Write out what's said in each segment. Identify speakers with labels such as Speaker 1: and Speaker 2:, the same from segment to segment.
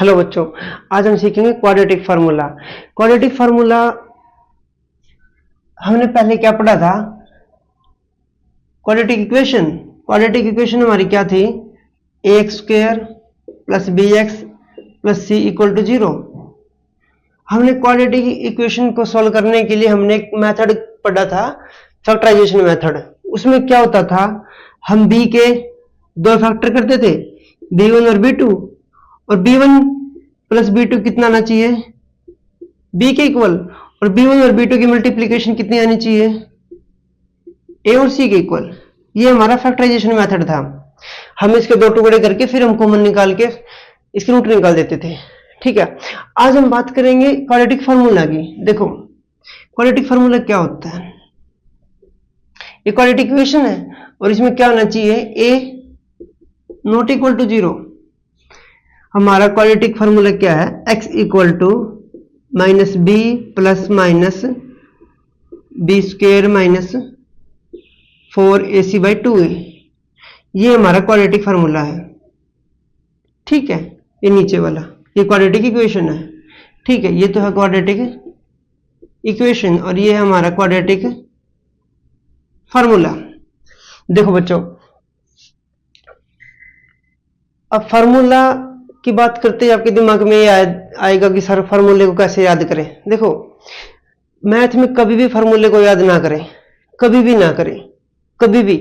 Speaker 1: Hello बच्चों, आज हम सीखेंगे क्वाड्रेटिक फार्मूला। क्वाड्रेटिक फार्मूला हमने पहले क्या पढ़ा था? Quadratic equation. क्वाड्रेटिक इक्वेशन हमारी क्या थी? ax square plus bx plus c equal to 0। हमने क्वाड्रेटिक इक्वेशन को सॉल्व करने के लिए हमने एक मेथड पढ़ा था, फैक्टराइजेशन मेथड। उसमें क्या होता था, हम b के दो फैक्टर करते थे, b1 और b2, और b1 प्लस b2 कितना आना चाहिए? b के इक्वल। और b1 और b2 की मल्टीप्लीकेशन कितनी आनी चाहिए? a और c के इक्वल। ये हमारा फैक्टराइजेशन मेथड था। हम इसके दो टुकड़े करके फिर हम कॉमन निकाल के इसके रूट निकाल देते थे। ठीक है, आज हम बात करेंगे क्वाड्रेटिक फार्मूला की। देखो क्वाड्रेटिक फार्मूला क्या होता है। ये क्वाड्रेटिक इक्वेशन है और इसमें क्या होना चाहिए? a not equal to 0। हमारा क्वाड्रेटिक फार्मूला क्या है? x equal to minus B plus minus B square minus 4ac by 2a। ये हमारा क्वाड्रेटिक फार्मूला है। ठीक है, ये नीचे वाला ये क्वाड्रेटिक इक्वेशन है। ठीक है, ये तो है क्वाड्रेटिक इक्वेशन और ये है हमारा क्वाड्रेटिक फार्मूला। देखो बच्चों, अब फार्मूला की बात करते हैं, आपके दिमाग में ये आएगा कि सर फार्मूले को कैसे याद करें। देखो मैथ में कभी भी फार्मूले को याद ना करें, कभी भी ना करें, कभी भी।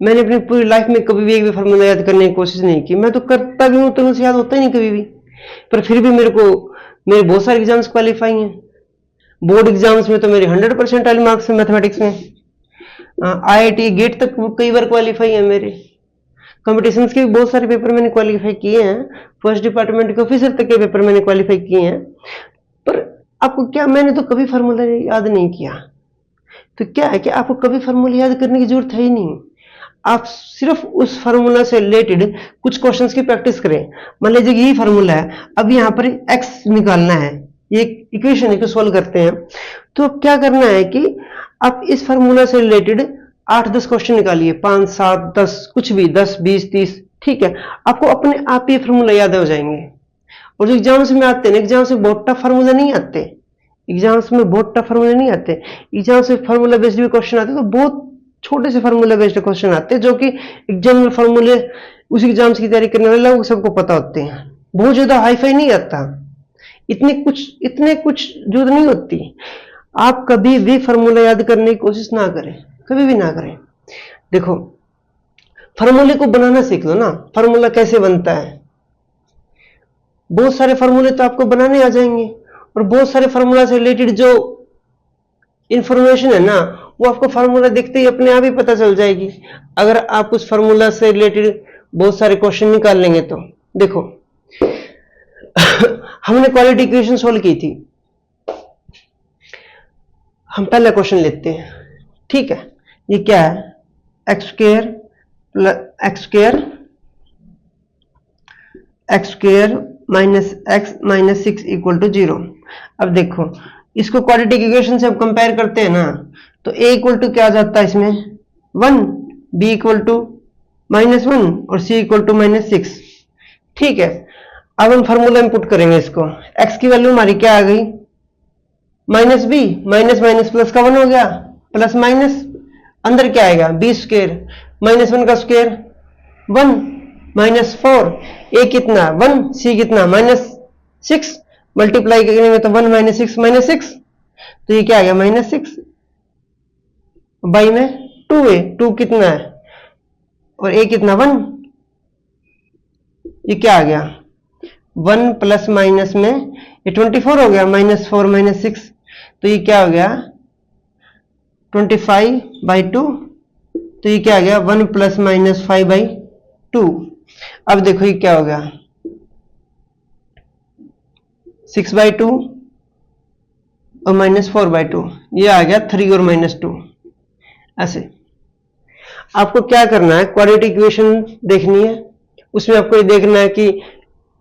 Speaker 1: मैंने अपनी पूरी लाइफ में कभी भी एक भी फार्मूला याद करने की कोशिश नहीं की। मैं तो करता भी हूं तो मुझे याद होता ही नहीं कभी भी, पर फिर भी मेरे बहुत सारे एग्जाम्स क्वालिफाई हैं। बोर्ड एग्जाम्स में तो मेरे 100% वाले मार्क्स हैं मैथमेटिक्स में। IIT गेट तक कई बार क्वालिफाई है मेरे। कॉम्पिटिशन्स के भी बहुत सारे पेपर मैंने क्वालिफाई किए हैं। फर्स्ट डिपार्टमेंट के ऑफिसर तक के पेपर मैंने क्वालिफाई किए हैं। पर आपको क्या, मैंने तो कभी फार्मूला याद नहीं किया। तो क्या है कि आपको कभी फार्मूला याद करने की जरूरत है ही नहीं। आप सिर्फ उस फार्मूला से रिलेटेड कुछ क्वेश्चंस की प्रैक्टिस करें। मान लीजिए यही फार्मूला है, अब यहाँ पर x निकालना है, ये इक्वेशन है, सॉल्व करते हैं। तो क्या करना है कि आप इस फार्मूला से रिलेटेड 8-10 क्वेश्चन निकालिए, 5, 7, 10, कुछ भी 10, 20, 30। ठीक है, आपको अपने आप ये फार्मूला याद हो जाएंगे। और जो एग्जाम्स में आते हैं, एग्जाम्स में बहुत टफ फार्मूला नहीं आते, एग्जाम्स में बहुत टफ फार्मूला नहीं आते। एग्जाम्स में फार्मूला बेस्ड भी क्वेश्चन आते हैं, तो बहुत छोटे से फार्मूला बेस्ड क्वेश्चन आते हैं, जो कि जनरल फार्मूले उस एग्जाम्स की तैयारी करने वाले लोग सबको पता होते हैं। बहुत ज्यादा हाईफाई नहीं आता, इतने कुछ जरूरत नहीं होती। आप कभी भी फार्मूला याद करने की कोशिश ना करें, कभी भी ना करें। देखो फार्मूले को बनाना सीख लो ना, फार्मूला कैसे बनता है। बहुत सारे फार्मूले तो आपको बनाने आ जाएंगे, और बहुत सारे फार्मूला से रिलेटेड जो इंफॉर्मेशन है ना, वो आपको फार्मूला देखते ही अपने आप ही पता चल जाएगी, अगर आप उस फार्मूला से रिलेटेड बहुत सारे क्वेश्चन निकाल लेंगे तो। देखो हमने क्वाड्रेटिक इक्वेशन सॉल्व की थी। हम पहला क्वेश्चन लेते हैं। ठीक है, ये क्या है? X square minus X minus 6 equal to 0। अब देखो इसको क्वाड्रेटिक इक्वेशन से अब कंपेयर करते हैं ना, तो a इक्वल टू क्या आ जाता है इसमें? 1, b इक्वल टू -1 और c इक्वल टू -6। ठीक है, अब हम फार्मूला इंपुट करेंगे इसको। x की वैल्यू हमारी क्या आ गई? -b, माइनस प्लस का 1 हो गया, प्लस माइनस अंदर क्या आएगा? b स्क्वायर, -1 का स्क्वायर 1, -4, a कितना 1, c कितना -6, मल्टीप्लाई करने में तो 1 -6 -6, तो ये क्या आ गया? -6 बाई में 2a, 2 कितना है और a कितना 1, ये क्या आ गया? 1 प्लस माइनस में ये 24 हो गया, -4 -6, तो ये क्या हो गया? 25/2, तो ये क्या आ गया? 1 प्लस माइनस 5/2। अब देखो ये क्या हो गया? 6/2 और -4/2, ये आ गया 3 और -2। ऐसे आपको क्या करना है, क्वाड्रेटिक इक्वेशन देखनी है, उसमें आपको ये देखना है कि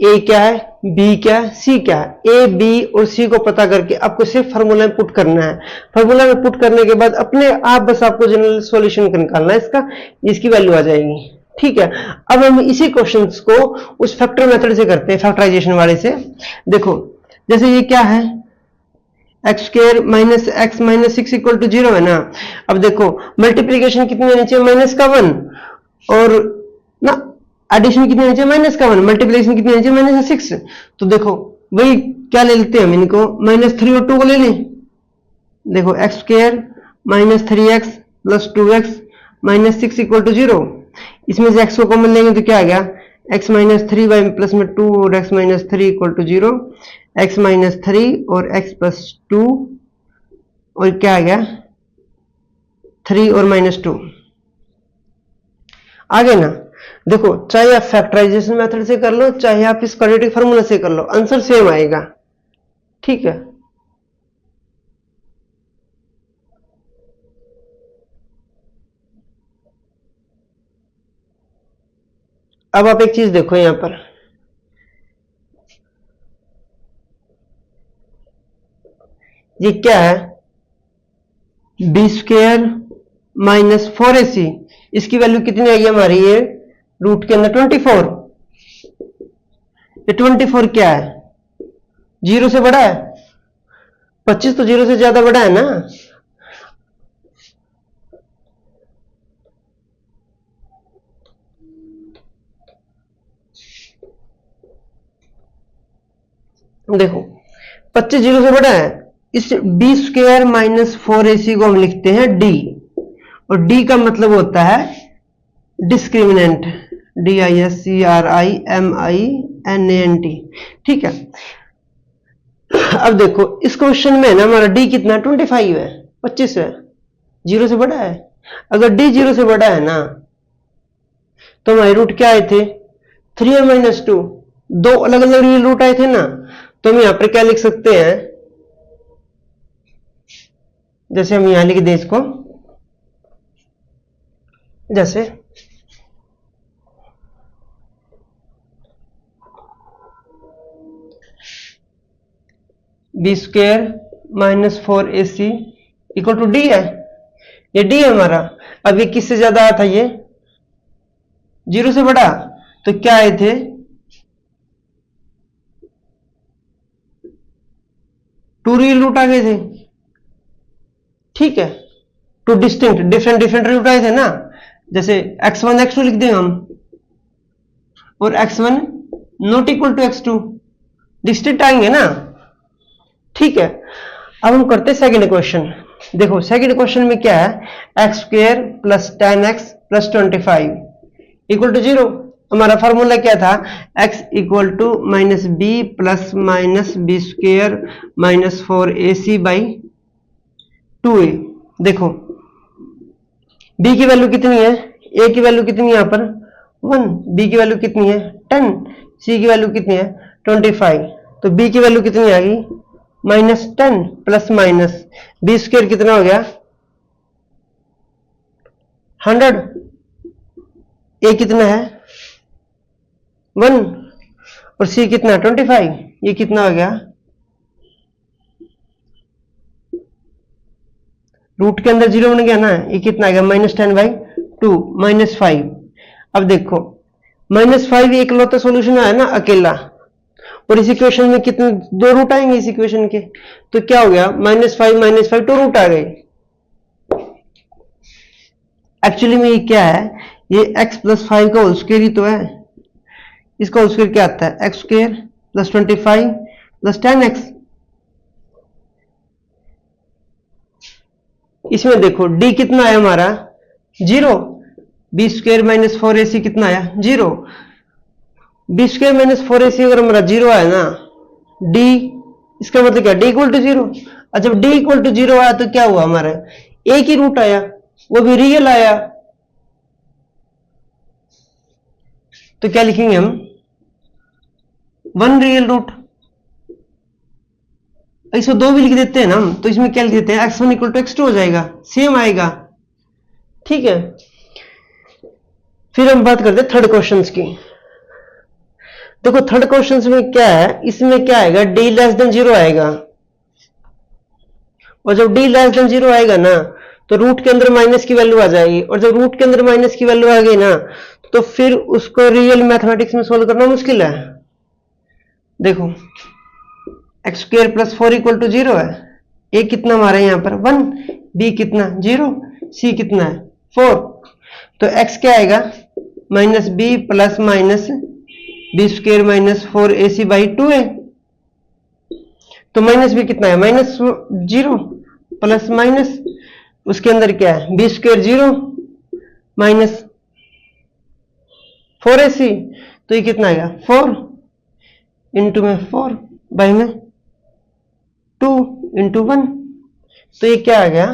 Speaker 1: a क्या है, b क्या है, c क्या है। a, b और c को पता करके आपको सिर्फ फार्मूला में पुट करना है। फार्मूला में पुट करने के बाद अपने आप बस आपको जनरल सॉल्यूशन निकालना है इसका, इसकी वैल्यू आ जाएगी। ठीक है। अब हम इसी क्वेश्चंस को उस फैक्टर मेथड से करते हैं, फैक्टराइजेशन वाले से। देखो जैसे ये क्या है, X square minus X minus 6 equal to 0 है ना। अब देखो मल्टीप्लीकेशन कितनी होनी चाहिए, माइनस का 1, और ना एडिशन कितनी होनी चाहिए, माइनस का 1, मल्टीप्लीकेशन कितनी होनी चाहिए, माइनस का 6। तो देखो वही क्या ले लेते हैं हम इनको, माइनस 3 और 2 को ले लें। देखो X square minus 3x plus 2x minus 6 equal to 0। इसमें से x को कॉमन लेंगे तो क्या आ गया, x माइनस 3 बाई प्लस में 2 और x minus 3 equal to 0, x minus 3 और x प्लस 2 और क्या आ गया 3 और माइनस 2 आ गए ना। देखो चाहे आप फैक्टराइजेशन मेथड से कर लो, चाहे आप इस क्वाड्रेटिक फार्मूला से कर लो, आंसर सेम आएगा। ठीक है, अब आप एक चीज देखो यहां पर, ये क्या है, बी स्क्वायर माइनस 4ac, इसकी वैल्यू कितनी आई हमारी, ये रूट के अंदर 24। ये 24 क्या है, 0 से बड़ा है, 25 तो 0 से ज्यादा बड़ा है ना। देखो 25 0 से बड़ा है, इस बी स्क्वायर माइनस 4ac को हम लिखते हैं डी, और डी का मतलब होता है डिस्क्रिमिनेंट, DISCRIMINANT। ठीक है, अब देखो इस क्वेश्चन में ना हमारा डी कितना 25 है, 25 है, 0 से बड़ा है। अगर डी 0 से बड़ा है ना तो हमारे रूट क्या आए थे, 3 और माइनस 2, दो अलग अलग रियल रूट आए थे ना। तो हम यहां पर क्या लिख सकते हैं, जैसे हम यहां लिख दें इसको, जैसे B square minus 4ac equal to D है, ये डी है हमारा। अब ये किससे ज्यादा आया था, ये 0 से बड़ा, तो क्या आए थे, टू रियल रूट आ गए थे। ठीक है, two distinct different different root आए थे ना, जैसे x1 x2 लिख दें हम, और x1 not equal to x2, distinct आएंगे ना। ठीक है, अब हम करते हैं सेकंड क्वेश्चन। देखो सेकंड क्वेश्चन में क्या है, X square plus 10x plus 25 equal to 0। हमारा फॉर्मूला क्या था, x equal to minus B plus minus B square minus 4ac by 2a। देखो b की वैल्यू कितनी है, a की वैल्यू कितनी है यहाँ पर 1, b की वैल्यू कितनी है 10, c की वैल्यू कितनी है 25, तो b की वैल्यू कितनी आ गई minus 10 plus minus B square कितना हो गया 100, a कितना है 1 और c कितना 25, ये कितना हो गया, रूट के अंदर 0 बन गया ना, ये कितना आ गया माइनस 10/2 माइनस 5। अब देखो माइनस 5 एक लौता सोल्यूशन आया ना अकेला, और इस इक्वेशन में कितने दो रूट आएंगे इस इक्वेशन के, तो क्या हो गया माइनस 5 टू रूट आ गए। एक्चुअली में ये क्या है, ये x प्लस 5 का होल स्क्वायर ही तो है, इसका होल स्क्वायर क्या आता है, X square plus 25 plus 10x। इसमें देखो d कितना आया हमारा 0, बी स्क्वायर माइनस 4ac कितना आया 0, बी स्क्वायर माइनस 4ac अगर हमारा 0 आया ना, d इसका मतलब क्या d इक्वल टू 0। और जब d इक्वल टू 0 आया तो क्या हुआ, हमारा एक ही रूट आया, वो भी रियल आया, तो क्या लिखेंगे हम 1 रियल रूट। इसको 2 भी लिख देते हैं ना हम, तो इसमें क्या लिख देते हैं x1 इक्वल टू x2 हो जाएगा, सेम आएगा। ठीक है, फिर हम बात करते हैं थर्ड क्वेश्चन की। देखो थर्ड क्वेश्चन में क्या है, इसमें क्या आएगा d लेस देन 0 आएगा, और जब d लेस देन 0 आएगा ना तो रूट के अंदर माइनस की वैल्यू आ जाएगी, और जब रूट के अंदर माइनस की वैल्यू आ गई ना तो फिर उसको रियल मैथमेटिक्स में सोल्व करना मुश्किल है। देखो X square plus 4 equal to 0 है। ए कितना हमारा यहाँ पर 1, बी कितना 0, सी कितना है 4। तो एक्स क्या आएगा minus B plus minus B square minus 4ac by 2a। तो माइनस बी कितना है माइनस 0 प्लस माइनस उसके अंदर क्या है बी स्क्वायर 0 माइनस 4ac। तो ये कितना आएगा 4 इंटू में 4 बाई में 2 इंटू 1। तो ये क्या आ गया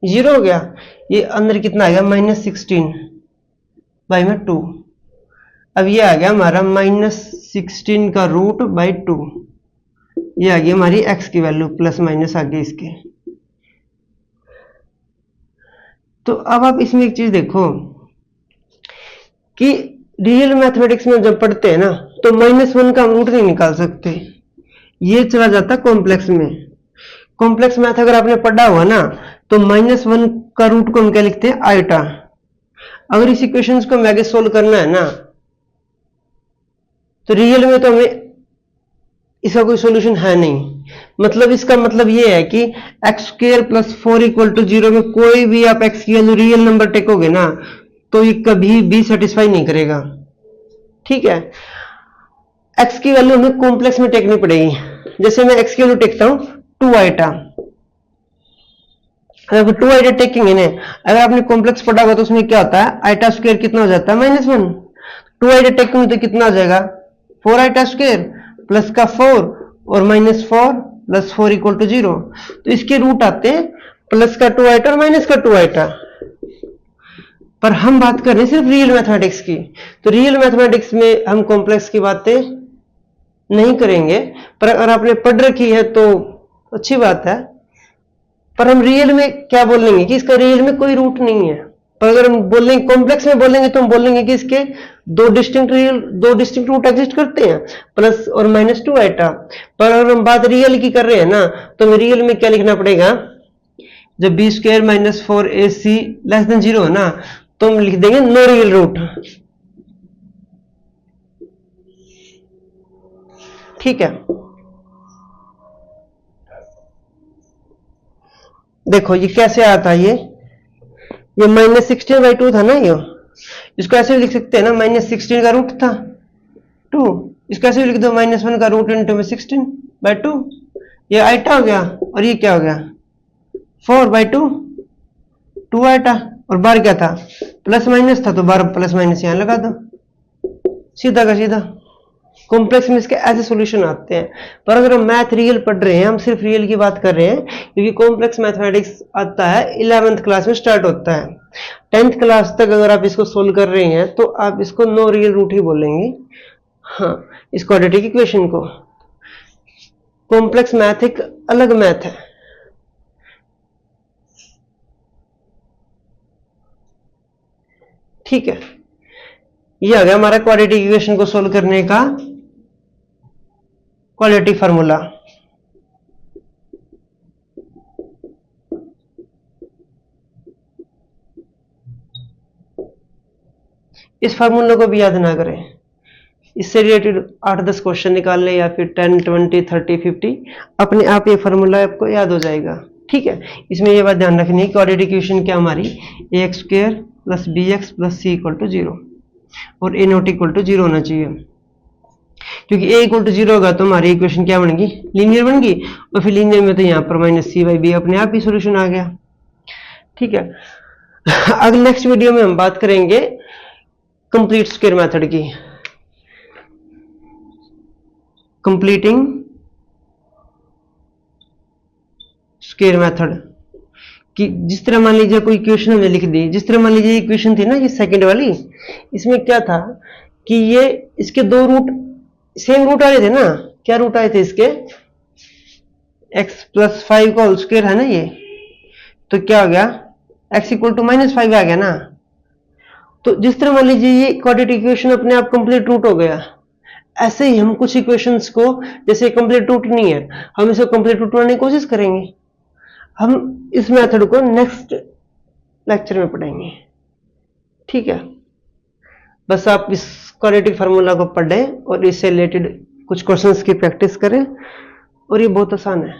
Speaker 1: 0 हो गया। ये अंदर कितना आ गया माइनस 16 बाई में 2। अब ये आ गया हमारा माइनस 16 का रूट बाई 2। ये आ गई हमारी x की वैल्यू प्लस माइनस आ गई इसके। तो अब आप इसमें एक चीज देखो कि रियल मैथमेटिक्स में जब पढ़ते हैं ना तो -1 का हम रूट नहीं निकाल सकते, ये चला जाता कॉम्प्लेक्स में। कॉम्प्लेक्स मैथ अगर आपने पढ़ा हुआ ना तो -1 का रूट को हम क्या लिखते हैं आइटा। अगर इस इक्वेशंस को हमें आगे सोल्व करना है ना तो रियल में तो हमें इसका कोई सॉल्यूशन है नहीं। मतलब इसका मतलब ये है कि X square plus 4 equal to 0 में कोई भी आप एक्स की वैल्यू रियल नंबर टेकोगे ना तो ये कभी भी सेटिस्फाई नहीं करेगा। ठीक है, एक्स की वैल्यू हमें कॉम्प्लेक्स में टेकनी पड़ेगी। जैसे मैं एक्स की वैल्यू टेकता हूं 2 आइटा। अगर 2 आइटा टेकेंगे ना, अगर आपने कॉम्प्लेक्स पढ़ा होगा तो उसमें क्या होता है आइटा स्क्वायर कितना हो जाता है -1। 2 आइटा टेकेंगे तो कितना हो जाएगा 4 आइटा स्क्वायर प्लस का 4 और -4 प्लस 4 इक्वल टू 0। तो इसके रूट आते हैं प्लस का 2 आइटा और माइनस का 2 आइटा। पर हम बात कर रहे हैं सिर्फ रियल मैथमेटिक्स की। तो रियल मैथमेटिक्स में हम कॉम्प्लेक्स की बातें नहीं करेंगे, पर अगर आपने पढ़ रखी है तो अच्छी बात है। पर हम रियल में क्या बोलेंगे कि इसका रियल में कोई रूट नहीं है। पर अगर हम बोलेंगे कॉम्प्लेक्स में बोलेंगे तो हम बोलेंगे कि इसके दो डिस्टिंक्ट रूट एग्जिस्ट करते हैं प्लस और -2 आइटा। पर अगर हम बात रियल की कर रहे हैं ना तो हमें रियल में क्या लिखना पड़ेगा, जब B square minus 4ac less than 0 है ना तो हम लिख देंगे नो रियल रूट। ठीक है, देखो ये कैसे आया था, ये -16/2 था ना। ये इसको ऐसे भी लिख सकते हैं ना -16 का रूट था 2। इसको ऐसे भी लिख दो -1 का रूट इंटू में 16/2। ये आइटा हो गया और ये क्या हो गया 4/2 2 आइटा। और बार क्या था प्लस माइनस था तो बार प्लस माइनस यहां लगा दो, सीधा का सीधा। कॉम्प्लेक्स में इसके ऐसे सॉल्यूशन आते हैं। पर अगर हम मैथ रियल पढ़ रहे हैं, हम सिर्फ रियल की बात कर रहे हैं क्योंकि कॉम्प्लेक्स मैथमेटिक्स आता है 11th क्लास में स्टार्ट होता है। 10th क्लास तक अगर आप इसको सोल्व कर रहे हैं तो आप इसको नो रियल रूट ही बोलेंगे। हाँ, इस क्वाड्रेटिक इक्वेशन को। कॉम्प्लेक्स मैथ एक अलग मैथ है। ठीक है, ये आ गया हमारा क्वाड्रेटिक इक्वेशन को सोल्व करने का क्वाड्रेटिक फार्मूला। इस फार्मूले को भी याद ना करें, इससे रिलेटेड 8-10 क्वेश्चन निकाल लें या फिर 10, 20, 30, 50 अपने आप ये फार्मूला आपको याद हो जाएगा। ठीक है, इसमें ये बात ध्यान रखनी है क्वाड्रेटिक इक्वेशन क्या हमारी ax square plus bx plus c equal to 0 और a नॉट इक्वल टू 0 होना चाहिए। क्योंकि a इक्वल टू 0 होगा तो हमारी इक्वेशन क्या बनेगी लीनियर बन गई, और फिर लीनियर में तो यहाँ पर -c/b अपने आप ही सोल्यूशन आ गया। ठीक है, अगले नेक्स्ट वीडियो में हम बात करेंगे कंप्लीट स्क्वायर मेथड की, कंप्लीटिंग स्क्वायर मेथड कि जिस तरह मान लीजिए कोई इक्वेशन हमने लिख दी, जिस तरह मान लीजिए इक्वेशन थी ना ये सेकंड वाली, इसमें क्या था कि ये इसके दो रूट सेम रूट आ रहे थे ना। क्या रूट आए थे इसके x प्लस 5 का होल स्क्वायर है ना ये, तो क्या हो गया x इक्वल टू -5 आ गया ना। तो जिस तरह मान लीजिए ये क्वाड्रेटिक इक्वेशन अपने आप कंप्लीट रूट हो गया, ऐसे ही हम कुछ इक्वेशंस को जैसे कंप्लीट रूट नहीं है हम इसे कंप्लीट रूट बनाने की कोशिश करेंगे। हम इस मेथड को नेक्स्ट लेक्चर में पढ़ेंगे। ठीक है। बस आप इस क्वाड्रेटिक फार्मूला को पढ़ें और इससे रिलेटेड कुछ क्वेश्चंस की प्रैक्टिस करें और ये बहुत आसान है।